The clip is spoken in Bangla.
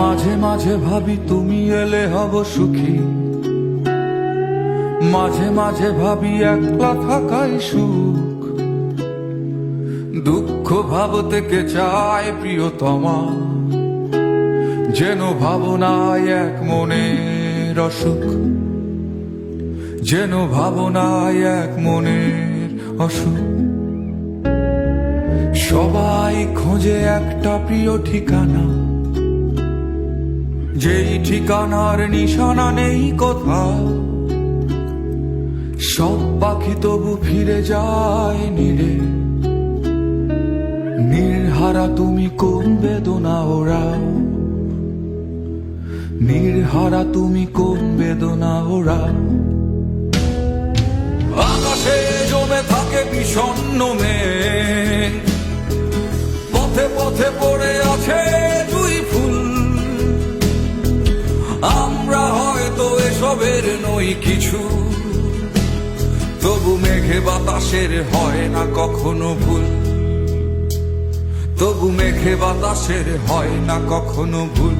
মাঝে মাঝে ভাবি তুমি এলে হব সুখী, মাঝে মাঝে ভাবি একলা থাকাই সুখ। দুঃখ ভাব থেকে চায় প্রিয়তমা, যেন ভাবনায় এক মনের অসুখ, যেন ভাবনায় এক মনের অসুখ। সবাই খোঁজে একটা প্রিয় ঠিকানা, যেই ঠিকানার নিশানা নেই কোথাও। সব পাখি তবু ফিরে যায় নীড়ে, নির্হারা তুমি কোন বেদনা ওরাও, নির্হারা তুমি কোন বেদনা ওরাও। আকাশে জমে থাকে বিষণ্ণ মেঘ, পথে পথে পড়ে আছে জুঁই ফুল। আমরা হয়তো এসবের নই কিছু, তবু মেঘে বাতাসের হয় না কখনো ভুল, তবু মেঘে বাতাসের হয় না কখনো ভুল।